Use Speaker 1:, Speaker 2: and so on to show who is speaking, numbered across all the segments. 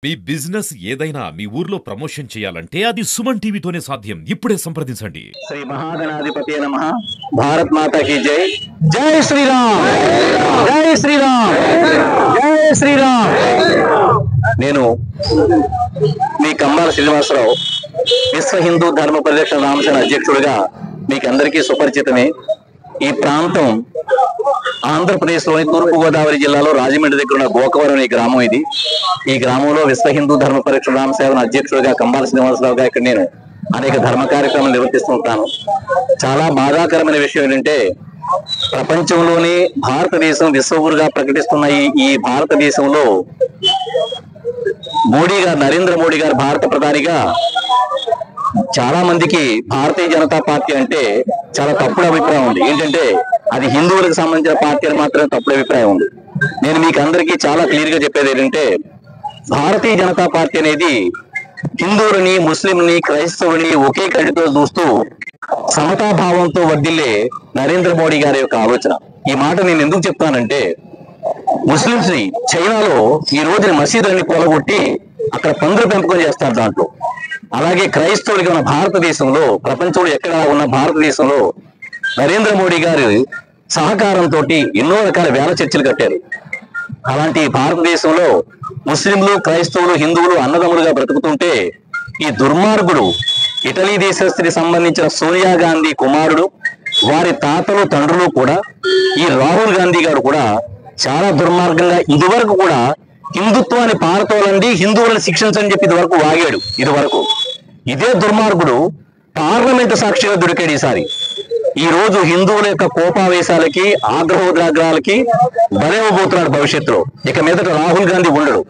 Speaker 1: మీ business ఏదైనా మీ ఊర్లో promotion చేయాలంటే అది సుమన్ టీవీతోనే సాధ్యం. ఇప్పుడే సంప్రదించండి.
Speaker 2: శ్రీ మహాగణాధిపతి నమః. భారత్ మాతా కీ జై. జై శ్రీరామ్, జై శ్రీరామ్, జై శ్రీరామ్. నేను మీ కంబాల శ్రీనివాసరావు, విశ్వ హిందూ ధర్మ పరిరక్షణ రామసేన అధ్యక్షుడిగా మీకు అందరికీ సుపరిచితమే. ఈ ప్రాంతం ఆంధ్రప్రదేశ్లోని తూర్పు గోదావరి జిల్లాలో రాజమండ్రి దగ్గర ఉన్న గోకవరం అనే గ్రామం ఇది. ఈ గ్రామంలో విశ్వ హిందూ ధర్మ పరిరక్షణ రామసేన అధ్యక్షుడిగా కంబాల శ్రీనివాసరావుగా ఇక్కడ నేను అనేక ధర్మ కార్యక్రమాలు నిర్వర్తిస్తుంటాను. చాలా బాధాకరమైన విషయం ఏంటంటే, ప్రపంచంలోని భారతదేశం విశ్వగురుగా ప్రకటిస్తున్న ఈ భారతదేశంలో మోడీ గారు, నరేంద్ర మోడీ గారు భారత ప్రధానిగా చాలా మందికి భారతీయ జనతా పార్టీ అంటే చాలా తప్పుడు అభిప్రాయం ఉంది. ఏంటంటే అది హిందువులకు సంబంధించిన పార్టీ అని మాత్రమే తప్పుడు అభిప్రాయం ఉంది. నేను మీకు అందరికీ చాలా క్లియర్ గా చెప్పేది ఏంటంటే, భారతీయ జనతా పార్టీ అనేది హిందువులని, ముస్లింలని, క్రైస్తవులని ఒకే కంటితో చూస్తూ సమతాభావంతో వర్ధిల్లే నరేంద్ర మోడీ గారి యొక్క ఆలోచన. ఈ మాట నేను ఎందుకు చెప్తానంటే, ముస్లింస్ ని చైనాలో ఈ రోజున మసీదులని కూలగొట్టి అక్కడ పందుల పెంపకం చేస్తారు దాంట్లో. అలాగే క్రైస్తవులకి ఉన్న భారతదేశంలో, ప్రపంచంలో ఎక్కడ ఉన్న భారతదేశంలో నరేంద్ర మోడీ గారి సహకారంతో ఎన్నో రకాల వేల చర్చలు కట్టారు. అలాంటి భారతదేశంలో ముస్లింలు, క్రైస్తవులు, హిందువులు అన్నదమ్ములుగా బ్రతుకుతుంటే ఈ దుర్మార్గుడు ఇటలీ దేశస్థికి సంబంధించిన సోనియా గాంధీ కుమారుడు, వారి తాతలు, తండ్రులు కూడా, ఈ రాహుల్ గాంధీ గారు కూడా చాలా దుర్మార్గంగా ఇదివరకు కూడా హిందుత్వాన్ని పారతోలండి, హిందువులను శిక్షించని చెప్పి ఇదివరకు వాగాడు. ఇదివరకు ఇదే దుర్మార్గుడు పార్లమెంటు సాక్షిగా దొరికాడు. ఈసారి ఈ రోజు హిందువుల యొక్క కోపావేశాలకి, ఆగ్రహోద్రాగ్రహాలకి బలైపోతున్నాడు. భవిష్యత్తులో ఇక మీదట రాహుల్ గాంధీ ఉండడు.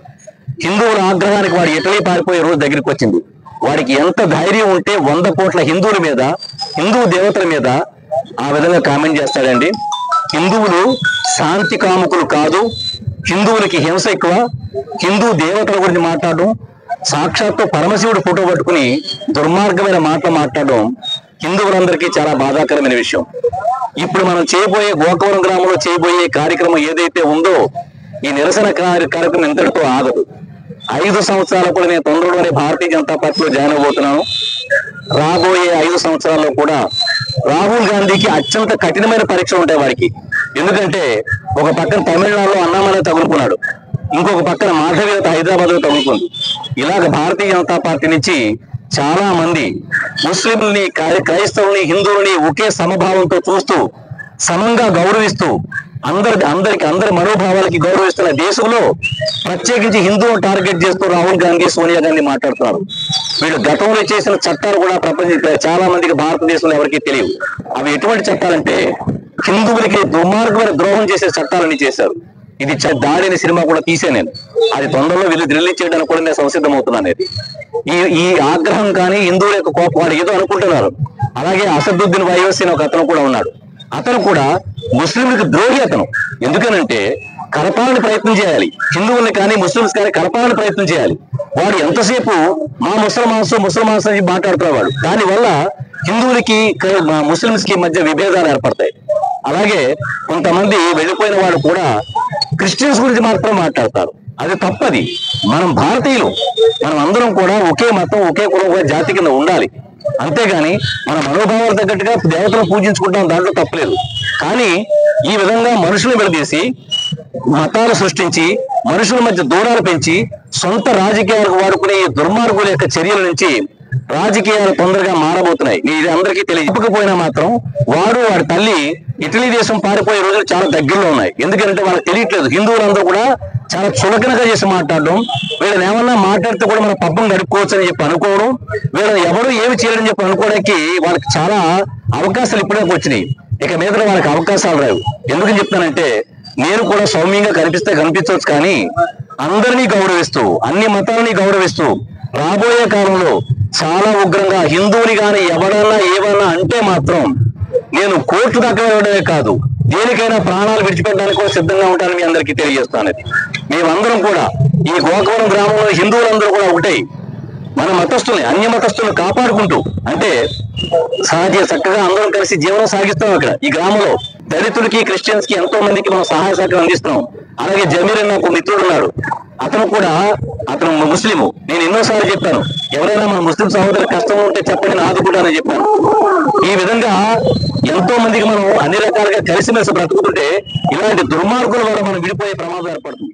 Speaker 2: హిందువుల ఆగ్రహానికి వాడు ఇటలీ పారిపోయే రోజు దగ్గరికి వచ్చింది. వాడికి ఎంత ధైర్యం ఉంటే 100 కోట్ల హిందువుల మీద, హిందూ దేవతల మీద ఆ విధంగా కామెంట్ చేస్తాడండి. హిందువులు శాంతి కాముకులు కాదు, హిందువులకి హింస ఎక్కువ, హిందూ దేవతల గురించి మాట్లాడడం, సాక్షాత్తు పరమశివుడు ఫోటో పట్టుకుని దుర్మార్గమైన మాటలు మాట్లాడడం హిందువులందరికీ చాలా బాధాకరమైన విషయం. ఇప్పుడు మనం చేయబోయే గోకవరం గ్రామంలో చేయబోయే కార్యక్రమం ఏదైతే ఉందో, ఈ నిరసన కార్యక్రమం ఇంతటితో ఆగదు. 5 సంవత్సరాలు కూడా నేను తొందరలోనే భారతీయ జనతా పార్టీలో జాయిన్ అవబోతున్నాను. రాబోయే 5 సంవత్సరాల్లో కూడా రాహుల్ గాంధీకి అత్యంత కఠినమైన పరీక్షలు ఉంటాయి వారికి. ఎందుకంటే ఒక పక్కన తమిళనాడులో అన్నామలై తగులుకున్నాడు, ఇంకొక పక్కన మాధవీయత హైదరాబాద్ లో తగులుకుంది. ఇలాగ భారతీయ జనతా పార్టీ నుంచి చాలా మంది ముస్లింలని, క్రైస్తవుల్ని, హిందువులని ఒకే సమభావంతో చూస్తూ, సమంగా గౌరవిస్తూ, అందరి మనోభావాలకి గౌరవిస్తున్న దేశంలో ప్రత్యేకించి హిందువులను టార్గెట్ చేస్తూ రాహుల్ గాంధీ, సోనియా గాంధీ మాట్లాడుతున్నారు. వీళ్ళు గతంలో చేసిన చట్టాలు కూడా చాలా మందికి భారతదేశంలో ఎవరికీ తెలియవు. అవి ఎటువంటి చట్టాలంటే హిందువులకి దుర్మార్గమైన ద్రోహం చేసే చట్టాలన్నీ చేశారు. ఇది దాడి అనే సినిమా కూడా తీసే నేను, అది తొందరలో వీళ్ళు రిలీజ్ చేయడానికి కూడా నేను సంసిద్ధమవుతున్నాను. ఈ ఆగ్రహం కానీ హిందువుల యొక్క కోపం వాడు ఏదో అనుకుంటున్నారు. అలాగే అసదుద్దీన్ ఓవైసీ ఒక అతను కూడా ఉన్నాడు. అతను కూడా ముస్లింలకు ద్రోహి అతను. ఎందుకనంటే కలపాలని ప్రయత్నం చేయాలి, హిందువుల్ని కానీ ముస్లింస్ కానీ కలపాలని ప్రయత్నం చేయాలి. వాడు ఎంతసేపు మా ముసల్మాన్స్ అని మాట్లాడుతున్నవాడు. దానివల్ల హిందువులకి, ముస్లింస్ కి మధ్య విభేదాలు ఏర్పడతాయి. అలాగే కొంతమంది వెళ్ళిపోయిన వాడు కూడా క్రిస్టియన్స్ గురించి మాత్రం మాట్లాడతారు. అది తప్పది. మనం భారతీయులు, మనం అందరం కూడా ఒకే మతం, ఒకే కులం, ఒకే జాతి కింద ఉండాలి. అంతేగాని మన మనోభావాలు తగ్గట్టుగా దేవతలను పూజించుకుంటాం, దాంట్లో తప్పలేదు. కానీ ఈ విధంగా మనుషులు విడదీసి, మతాలు సృష్టించి, మనుషుల మధ్య దూరాలు పెంచి, సొంత రాజకీయాలకు వాడుకునే ఈ దుర్మార్గుల యొక్క చర్యల నుంచి రాజకీయాలు తొందరగా మారబోతున్నాయి. ఇది అందరికీ తెలియకపోయినా మాత్రం వాడి తల్లి ఇటలీ దేశం పారిపోయే రోజులు చాలా దగ్గరలో ఉన్నాయి. ఎందుకంటే వాళ్ళకి తెలియట్లేదు. హిందువులందరూ కూడా చాలా చులకనగా చేసి మాట్లాడడం, వీళ్ళని ఏమన్నా మాట్లాడితే కూడా మన పబ్బం గడుపుకోవచ్చు అని చెప్పి అనుకోవడం, వీళ్ళని ఎవరు ఏమి చేయాలని చెప్పి అనుకోవడానికి వాళ్ళకి చాలా అవకాశాలు ఇప్పుడే వచ్చినాయి. ఇక మీద వాళ్ళకి అవకాశాలు రావు. ఎందుకని చెప్తానంటే, నేను కూడా సౌమ్యంగా కనిపించవచ్చు, కానీ అందరినీ గౌరవిస్తూ, అన్ని మతాలని గౌరవిస్తూ రాబోయే కాలంలో చాలా ఉగ్రంగా హిందువుని కానీ ఎవరన్నా ఏమన్నా అంటే మాత్రం నేను కోర్టు దాకా వెళ్ళడమే కాదు, దేనికైనా ప్రాణాలు విడిచిపెట్టడానికి కూడా సిద్ధంగా ఉంటానని మీ అందరికీ తెలియజేస్తాను. మేమందరం కూడా ఈ గోకవరం గ్రామంలో హిందువులందరూ కూడా ఒకటై మన మతస్థుల్ని, అన్య మతస్థులను కాపాడుకుంటూ, అంటే చక్కగా అందరం కలిసి జీవనం సాగిస్తాం. అక్కడ ఈ గ్రామంలో దళితులకి, క్రిస్టియన్స్ కి ఎంతో మందికి మనం సహాయ సహకారం అందిస్తున్నాం. అలాగే జమీర్ అన్న ఒక మిత్రుడు ఉన్నాడు, అతను ముస్లిము. నేను ఎన్నోసార్లు చెప్పాను, ఎవరైనా మన ముస్లిం సహోదరు కష్టం ఉంటే చెప్పండి, నాది కూడా అని చెప్పాను. ఈ విధంగా ఎంతో మందికి మనం అన్ని రకాలుగా కలిసిమెలిసి బ్రతుకుతుంటే ఇలాంటి దుర్మార్గుల వల్ల మనం విడిపోయే ప్రమాదం ఏర్పడుతుంది.